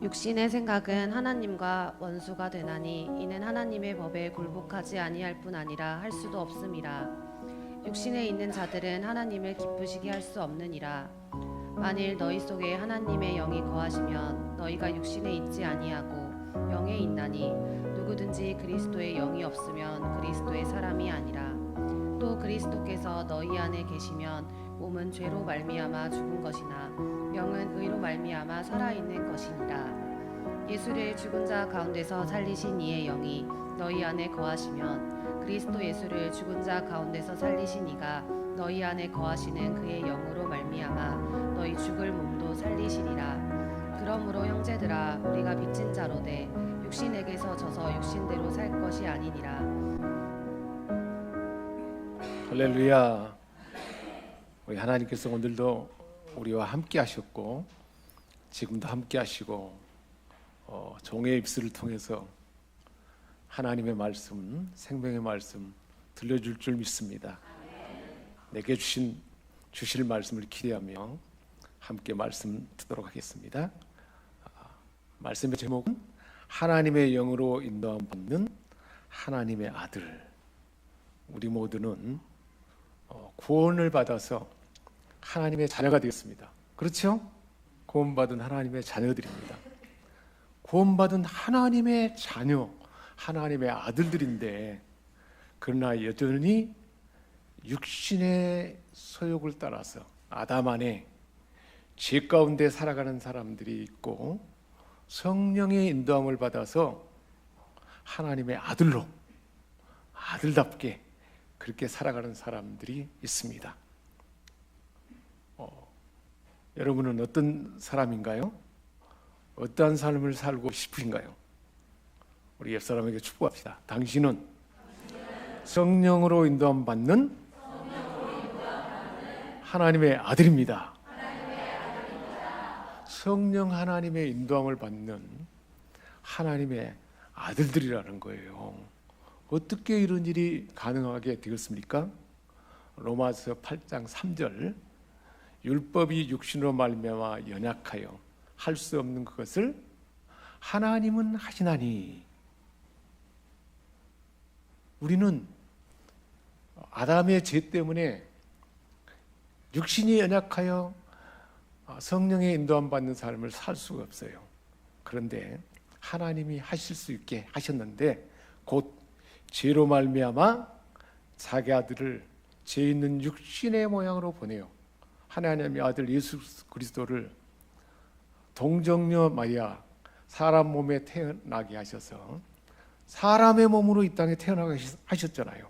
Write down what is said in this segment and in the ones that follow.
육신의 생각은 하나님과 원수가 되나니 이는 하나님의 법에 굴복하지 아니할 뿐 아니라 할 수도 없음이라. 육신에 있는 자들은 하나님을 기쁘시게 할 수 없느니라. 만일 너희 속에 하나님의 영이 거하시면 너희가 육신에 있지 아니하고 영에 있나니 누구든지 그리스도의 영이 없으면 그리스도의 사람이 아니라. 또 그리스도께서 너희 안에 계시면 몸은 죄로 말미암아 죽은 것이나 영은 의로 말미암아 살아있는 것이니라. 예수를 죽은 자 가운데서 살리신 이의 영이 너희 안에 거하시면 그리스도 예수를 죽은 자 가운데서 살리신 이가 너희 안에 거하시는 그의 영으로 말미암아 너희 죽을 몸도 살리시리라. 그러므로 형제들아, 우리가 빚진 자로되 육신에게서 져서 육신대로 살 것이 아니니라. 할렐루야. 우리 하나님께서 오늘도 우리와 함께 하셨고 지금도 함께 하시고 종의 입술을 통해서 하나님의 말씀, 생명의 말씀 들려줄 줄 믿습니다. 내게 주실 말씀을 기대하며 함께 말씀 듣도록 하겠습니다. 말씀의 제목은 하나님의 영으로 인도함 받는 하나님의 아들. 우리 모두는 구원을 받아서 하나님의 자녀가 되었습니다. 그렇죠? 구원받은 하나님의 자녀들입니다. 구원받은 하나님의 자녀, 하나님의 아들들인데 그러나 여전히 육신의 소욕을 따라서 아담 안에 죄 가운데 살아가는 사람들이 있고 성령의 인도함을 받아서 하나님의 아들로 아들답게 그렇게 살아가는 사람들이 있습니다. 여러분은 어떤 사람인가요? 어떠한 삶을 살고 싶으신가요? 우리 옆 사람에게 축복합시다. 당신은 성령으로 인도함 받는 하나님의 아들입니다. 성령 하나님의 인도함을 받는 하나님의 아들들이라는 거예요. 어떻게 이런 일이 가능하게 되었습니까? 로마서 8장 3절 율법이 육신으로 말미암아 연약하여 할 수 없는 그것을 하나님은 하시나니. 우리는 아담의 죄 때문에 육신이 연약하여 성령의 인도함 받는 삶을 살 수가 없어요. 그런데 하나님이 하실 수 있게 하셨는데 곧 죄로 말미암아 자기 아들을 죄 있는 육신의 모양으로 보내요. 하나님의 아들 예수 그리스도를 동정녀 마리아 사람 몸에 태어나게 하셔서 사람의 몸으로 이 땅에 태어나게 하셨잖아요.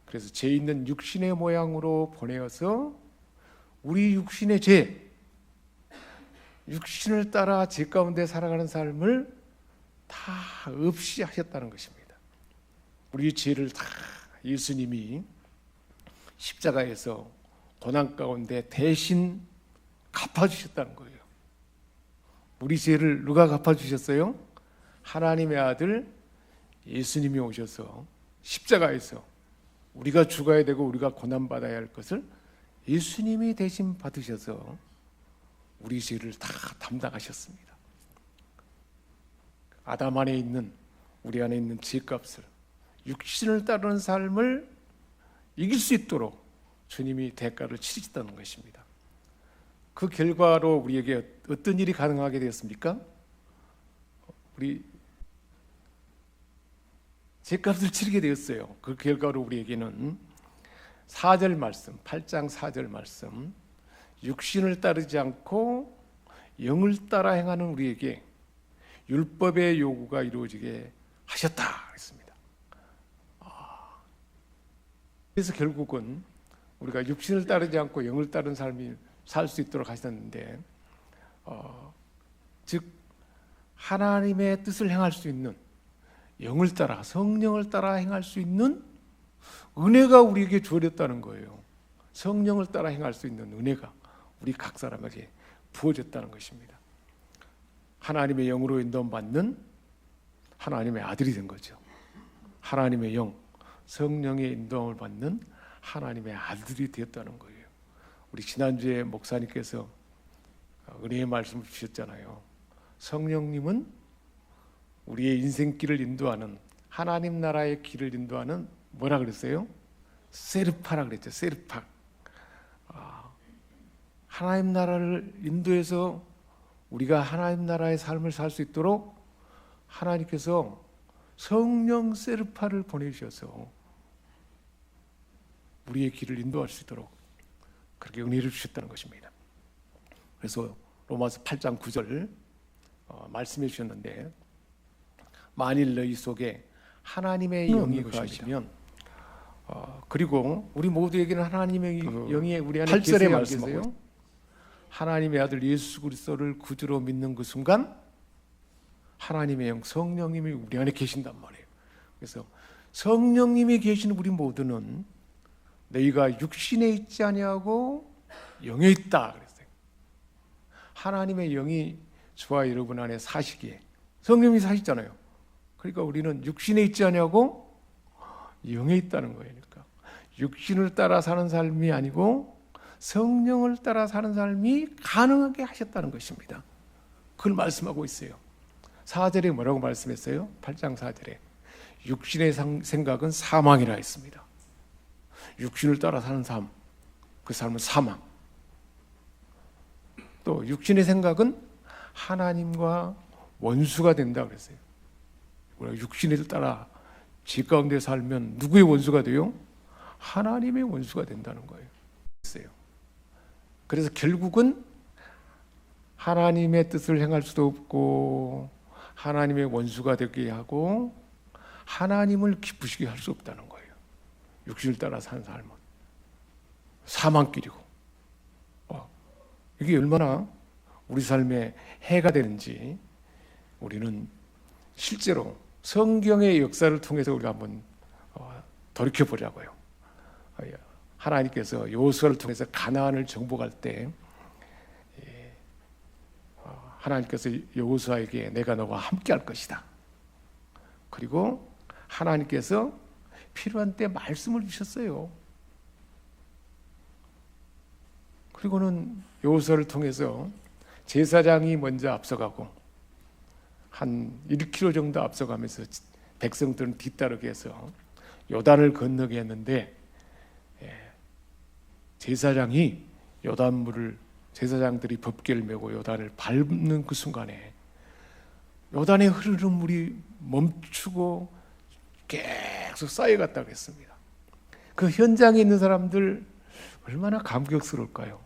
그래서 죄 있는 육신의 모양으로 보내어서 우리 육신의 죄, 육신을 따라 죄 가운데 살아가는 삶을 다 없이 하셨다는 것입니다. 우리 죄를 다 예수님이 십자가에서 고난 가운데 대신 갚아주셨다는 거예요. 우리 죄를 누가 갚아주셨어요? 하나님의 아들 예수님이 오셔서 십자가에서 우리가 죽어야 되고 우리가 고난받아야 할 것을 예수님이 대신 받으셔서 우리 죄를 다 담당하셨습니다. 아담 안에 있는 우리 안에 있는 죄값을 육신을 따르는 삶을 이길 수 있도록 주님이 대가를 치르셨다는 것입니다. 그 결과로 우리에게 어떤 일이 가능하게 되었습니까? 우리 죄값을 치르게 되었어요. 그 결과로 우리에게는 4절 말씀, 8장 4절 말씀, 육신을 따르지 않고 영을 따라 행하는 우리에게 율법의 요구가 이루어지게 하셨다 했습니다. 그래서 결국은 우리가 육신을 따르지 않고 영을 따른 삶이 살 수 있도록 하셨는데 즉 하나님의 뜻을 행할 수 있는 영을 따라 성령을 따라 행할 수 있는 은혜가 우리에게 주어졌다는 거예요. 성령을 따라 행할 수 있는 은혜가 우리 각 사람에게 부어졌다는 것입니다. 하나님의 영으로 인도받는 하나님의 아들이 된 거죠. 하나님의 영, 성령의 인도함을 받는 하나님의 아들이 되었다는 거예요. 우리 지난주에 목사님께서 은혜의 말씀을 주셨잖아요. 성령님은 우리의 인생길을 인도하는, 하나님 나라의 길을 인도하는 뭐라 그랬어요? 세르파라 그랬죠. 세르파. 하나님 나라를 인도해서 우리가 하나님 나라의 삶을 살 수 있도록 하나님께서 성령 세르파를 보내주셔서 우리의 길을 인도할 수 있도록 그렇게 은혜를 주셨다는 것입니다. 그래서 로마서 8장 9절 말씀해 주셨는데, 만일 너희 속에 하나님의 영이 거하시면, 그리고 우리 모두에게는 하나님의 영이 우리 안에 8절에 말씀하세요. 하나님의 아들 예수 그리스도를 구주로 믿는 그 순간 하나님의 영 성령님이 우리 안에 계신단 말이에요. 그래서 성령님이 계신 우리 모두는 너희가 육신에 있지 아니하고 영에 있다 그랬어요. 하나님의 영이 저와 여러분 안에 사시기에, 성령님이 사시잖아요. 그러니까 우리는 육신에 있지 아니하고 영에 있다는 거예요. 그러니까 육신을 따라 사는 삶이 아니고 성령을 따라 사는 삶이 가능하게 하셨다는 것입니다. 그걸 말씀하고 있어요. 4절에 뭐라고 말씀했어요? 8장 4절에 육신의 생각은 사망이라 했습니다. 육신을 따라 사는 삶, 그 삶은 사망. 또 육신의 생각은 하나님과 원수가 된다 그랬어요. 우리가 육신을 따라 죄 가운데 살면 누구의 원수가 돼요? 하나님의 원수가 된다는 거예요. 그래서 결국은 하나님의 뜻을 행할 수도 없고 하나님의 원수가 되게 하고 하나님을 기쁘시게 할 수 없다는 거예요. 육신을 따라 사는 삶은 사망길이고, 이게 얼마나 우리 삶에 해가 되는지 우리는 실제로 성경의 역사를 통해서 우리가 한번 돌이켜 보자고요. 하나님께서 여호수아를 통해서 가나안을 정복할 때 하나님께서 여호수아에게 내가 너와 함께 할 것이다. 그리고 하나님께서 필요한 때 말씀을 주셨어요. 그리고는 여호수아를 통해서 제사장이 먼저 앞서가고 한 1km 정도 앞서가면서 백성들은 뒤따르게 해서 요단을 건너게 했는데, 제사장이 요단물을, 제사장들이 법궤를 메고 요단을 밟는 그 순간에 요단에 흐르는 물이 멈추고 계속 쌓여갔다고 했습니다. 그 현장에 있는 사람들 얼마나 감격스러울까요?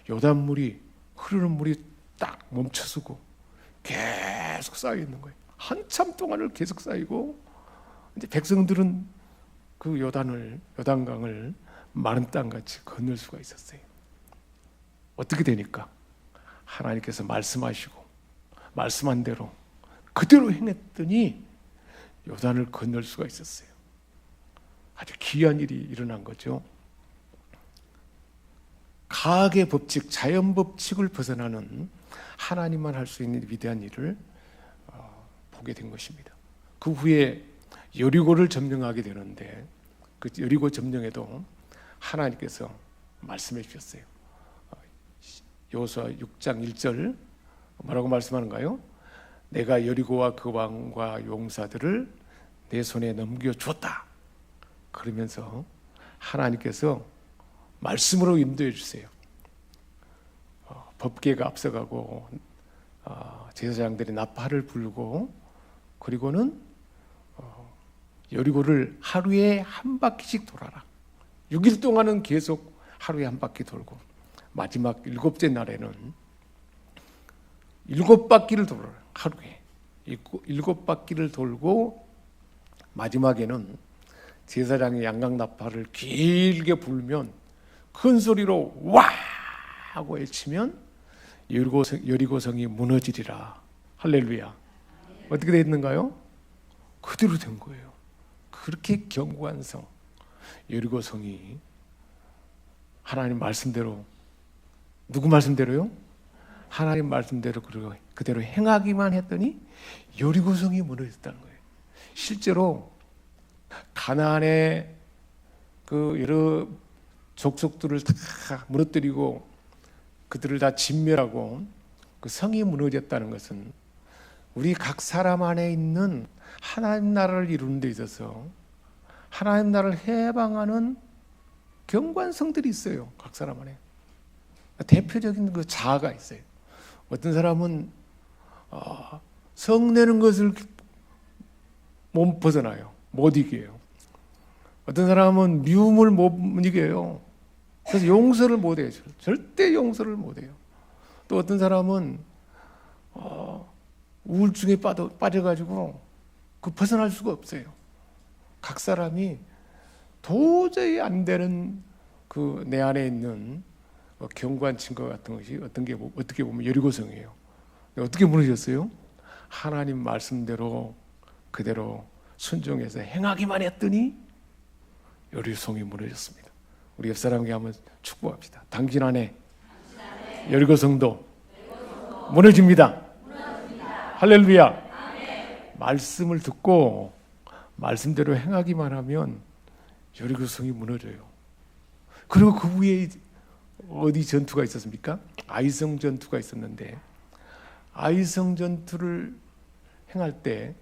요단물이, 흐르는 물이 딱 멈춰서고 계속 쌓여 있는 거예요. 한참 동안을 계속 쌓이고, 이제 백성들은 그 요단강을 마른 땅같이 건널 수가 있었어요. 어떻게 되니까 하나님께서 말씀하시고 말씀한 대로 그대로 행했더니 요단을 건널 수가 있었어요. 아주 귀한 일이 일어난 거죠. 과학의 법칙, 자연 법칙을 벗어나는 하나님만 할 수 있는 위대한 일을 보게 된 것입니다. 그 후에 여리고를 점령하게 되는데, 그 여리고 점령에도 하나님께서 말씀해 주셨어요. 여호수아 6장 1절 뭐라고 말씀하는가요? 내가 여리고와 그 왕과 용사들을 내 손에 넘겨주었다. 그러면서 하나님께서 말씀으로 인도해 주세요. 법궤가 앞서가고 제사장들이 나팔을 불고, 그리고는 여리고를 하루에 한 바퀴씩 돌아라. 6일 동안은 계속 하루에 한 바퀴 돌고, 마지막 7째 날에는 7바퀴를 돌아라. 하루에 7바퀴를 돌고, 마지막에는 제사장이 양각 나팔을 길게 불면 큰 소리로 와 하고 외치면 여리고성이 무너지리라. 할렐루야. 어떻게 됐는가요? 그대로 된 거예요. 그렇게 견고한 성 여리고성이 하나님 말씀대로, 누구 말씀대로요? 하나님 말씀대로 그대로 행하기만 했더니 여리고성이 무너졌다는 거예요. 실제로 가나안의 그 여러 족속들을 다 무너뜨리고 그들을 다 진멸하고 그 성이 무너졌다는 것은 우리 각 사람 안에 있는 하나님 나라를 이루는 데 있어서 하나님 나라를 해방하는 경관성들이 있어요. 각 사람 안에 대표적인 그 자아가 있어요. 어떤 사람은 성내는 것을 못 벗어나요. 못 이겨요. 어떤 사람은 미움을 못 이겨요. 그래서 용서를 못 해요. 절대 용서를 못 해요. 또 어떤 사람은 우울증에 빠져가지고 그 벗어날 수가 없어요. 각 사람이 도저히 안 되는 그 내 안에 있는 경관증과 같은 것이 어떻게 보면 여리고성이에요. 어떻게 무너졌어요? 하나님 말씀대로 그대로 순종해서 행하기만 했더니 여리고성이 무너졌습니다. 우리 옆 사람에게 한번 축복합시다. 당신 안에 여리고성도 무너집니다. 할렐루야. 말씀을 듣고 말씀대로 행하기만 하면 여리고성이 무너져요. 그리고 그 위에 어디 전투가 있었습니까? 아이성 전투가 있었는데 아이성 전투를 행할 때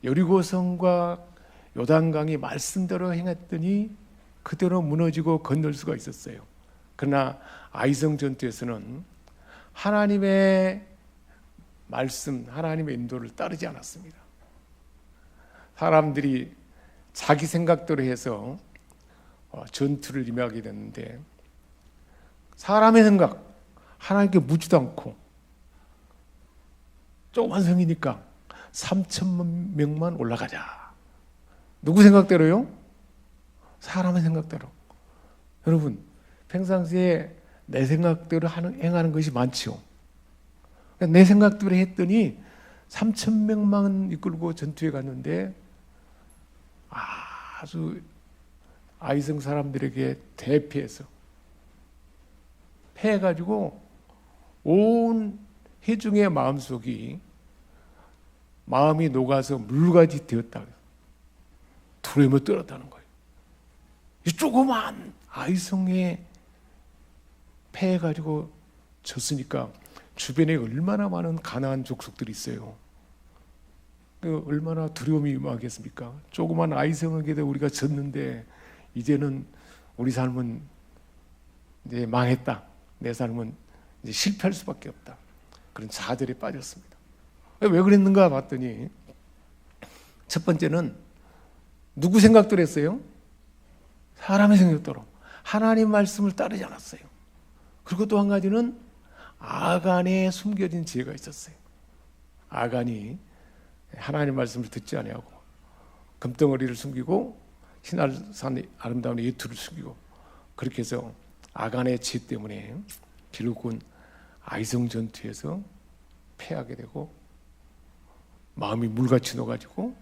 여리고성과 요단강이 말씀대로 행했더니 그대로 무너지고 건널 수가 있었어요. 그러나 아이성 전투에서는 하나님의 말씀, 하나님의 인도를 따르지 않았습니다. 사람들이 자기 생각대로 해서 전투를 임하게 됐는데 사람의 생각, 하나님께 묻지도 않고 조그만 성이니까 3,000만 명만 올라가자. 누구 생각대로요? 사람의 생각대로. 여러분, 평상시에 내 생각대로 행하는 것이 많지요. 내 생각대로 했더니 3,000명만 이끌고 전투에 갔는데 아주 아이성 사람들에게 대피해서 패해가지고 온 회중의 마음속이 마음이 녹아서 물같이 되었다. 두려움에 떨었다는 거예요. 이 조그만 아이성에 패해가지고 졌으니까 주변에 얼마나 많은 가나안 족속들이 있어요. 얼마나 두려움이 임하겠습니까? 조그만 아이성에게도 우리가 졌는데 이제는 우리 삶은 이제 망했다. 내 삶은 이제 실패할 수밖에 없다. 그런 좌절에 빠졌습니다. 왜 그랬는가 봤더니 첫 번째는 누구 생각대로 했어요? 사람의 생각대로. 하나님 말씀을 따르지 않았어요. 그리고 또 한 가지는 아간에 숨겨진 죄가 있었어요. 아간이 하나님 말씀을 듣지 아니하고 금덩어리를 숨기고 신할산 아름다운 예투를 숨기고 그렇게 해서 아간의 죄 때문에 결국은 아이성 전투에서 패하게 되고 마음이 물같이 녹아지고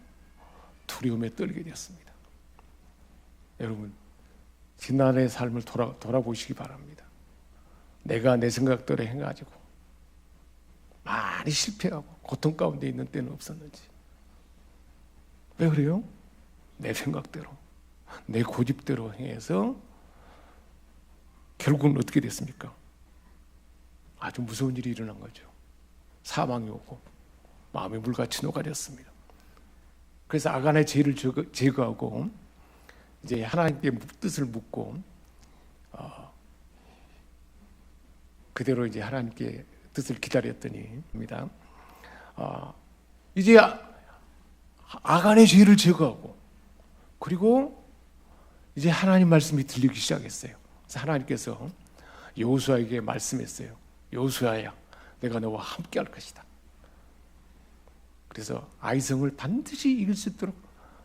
두려움에 떨게 되었습니다. 여러분, 지난해의 삶을 돌아보시기 바랍니다. 내가 내 생각대로 해가지고 많이 실패하고 고통 가운데 있는 때는 없었는지. 왜 그래요? 내 생각대로, 내 고집대로 행해서 결국은 어떻게 됐습니까? 아주 무서운 일이 일어난 거죠. 사망이 오고 마음이 물같이 녹아졌습니다. 그래서 아간의 죄를 제거하고 이제 하나님께 뜻을 묻고 그대로 이제 하나님께 뜻을 기다렸더니입니다. 이제 아간의 죄를 제거하고 그리고 이제 하나님 말씀이 들리기 시작했어요. 그래서 하나님께서 여호수아에게 말씀했어요. 여호수아야, 내가 너와 함께할 것이다. 그래서 아이성을 반드시 이길 수 있도록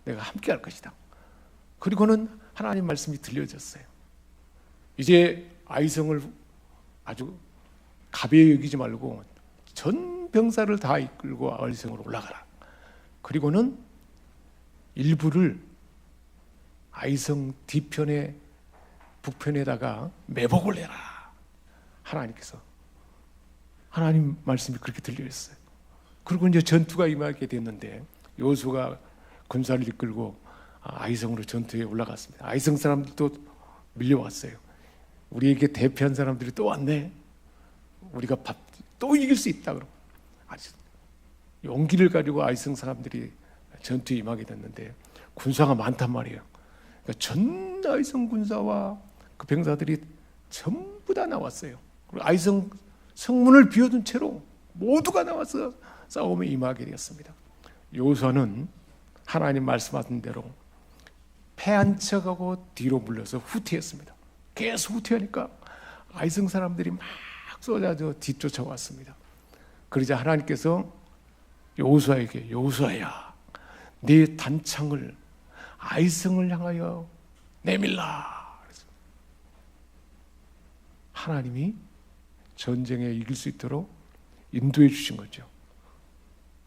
내가 함께할 것이다. 그리고는 하나님 말씀이 들려졌어요. 이제 아이성을 아주 가벼이 여기지 말고 전 병사를 다 이끌고 아이성으로 올라가라. 그리고는 일부를 아이성 뒤편에 북편에다가 매복을 해라. 하나님께서 하나님 말씀이 그렇게 들려있어요. 그리고 이제 전투가 임하게 됐는데 여호수아가 군사를 이끌고 아이성으로 전투에 올라갔습니다. 아이성 사람들도 밀려왔어요. 우리에게 대피한 사람들이 또 왔네. 우리가 또 이길 수 있다. 그러고 아주 용기를 가지고 아이성 사람들이 전투에 임하게 됐는데 군사가 많단 말이에요. 그러니까 전 아이성 군사와 그 병사들이 전부 다 나왔어요. 그리고 아이성 성문을 비워둔 채로 모두가 나와서 싸움에 임하게 되었습니다. 여호수아는 하나님 말씀하신 대로 패한 척하고 뒤로 물러서 후퇴했습니다. 계속 후퇴하니까 아이성 사람들이 막 쏟아져 뒤쫓아왔습니다. 그러자 하나님께서 여호수아에게 여호수아야, 네 단창을 아이성을 향하여 내밀라. 하나님이 전쟁에 이길 수 있도록 인도해 주신 거죠.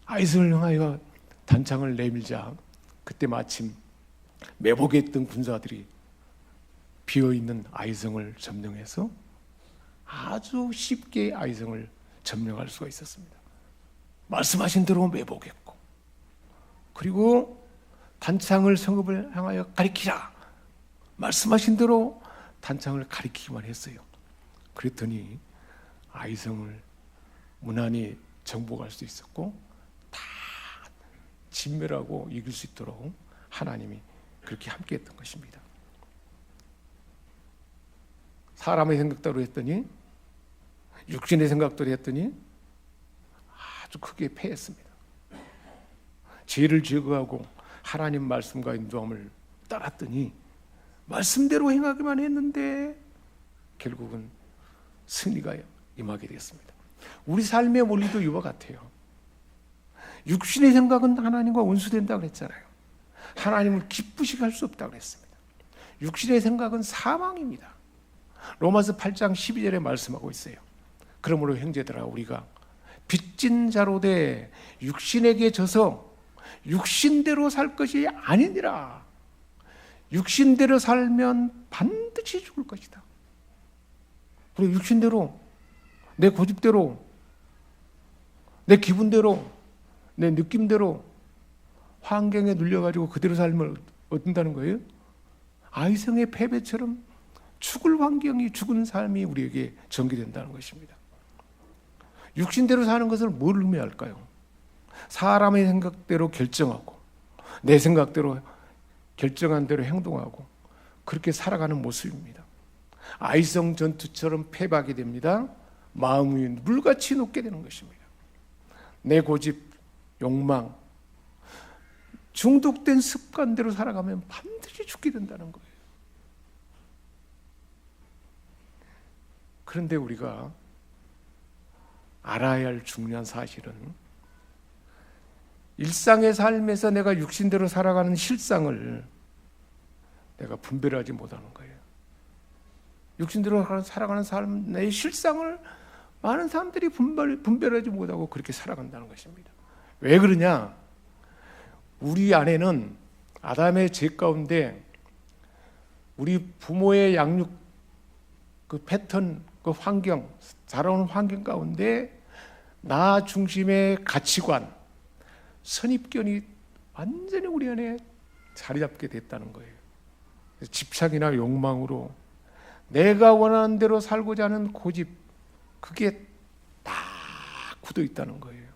아이성을 향하여 단창을 내밀자 그때 마침 매복에 있던 군사들이 비어있는 아이성을 점령해서 아주 쉽게 아이성을 점령할 수가 있었습니다. 말씀하신 대로 매복했고, 그리고 단창을 성읍을 향하여 가리키라. 말씀하신 대로 단창을 가리키기만 했어요. 그랬더니 아이성을 무난히 정복할 수 있었고 다 진멸하고 이길 수 있도록 하나님이 그렇게 함께했던 것입니다. 사람의 생각대로 했더니, 육신의 생각대로 했더니 아주 크게 패했습니다. 죄를 제거하고 하나님 말씀과 인도함을 따랐더니 말씀대로 행하기만 했는데 결국은 승리가 임하게 되었습니다. 우리 삶의 원리도 이와 같아요. 육신의 생각은 하나님과 원수된다고 그랬잖아요. 하나님을 기쁘시게 할 수 없다고 그랬습니다. 육신의 생각은 사망입니다. 로마서 8장 12절에 말씀하고 있어요. 그러므로 형제들아, 우리가 빚진 자로 돼 육신에게 져서 육신대로 살 것이 아니니라. 육신대로 살면 반드시 죽을 것이다. 그리고 육신대로, 내 고집대로, 내 기분대로, 내 느낌대로 환경에 눌려가지고 그대로 살면 어떤다는 거예요? 아이성의 패배처럼 죽을 환경이, 죽은 삶이 우리에게 전개된다는 것입니다. 육신대로 사는 것을 뭘 의미할까요? 사람의 생각대로 결정하고 내 생각대로 결정한 대로 행동하고 그렇게 살아가는 모습입니다. 아이성 전투처럼 패하게 됩니다. 마음이 물같이 녹게 되는 것입니다. 내 고집, 욕망, 중독된 습관대로 살아가면 반드시 죽게 된다는 거예요. 그런데 우리가 알아야 할 중요한 사실은 일상의 삶에서 내가 육신대로 살아가는 실상을 내가 분별하지 못하는 거예요. 육신대로 살아가는 삶, 내 실상을 많은 사람들이 분별하지 못하고 그렇게 살아간다는 것입니다. 왜 그러냐? 우리 안에는 아담의 죄 가운데 우리 부모의 양육 그 패턴, 그 환경, 자라온 환경 가운데 나 중심의 가치관, 선입견이 완전히 우리 안에 자리 잡게 됐다는 거예요. 집착이나 욕망으로 내가 원하는 대로 살고자 하는 고집, 그게 다 굳어 있다는 거예요.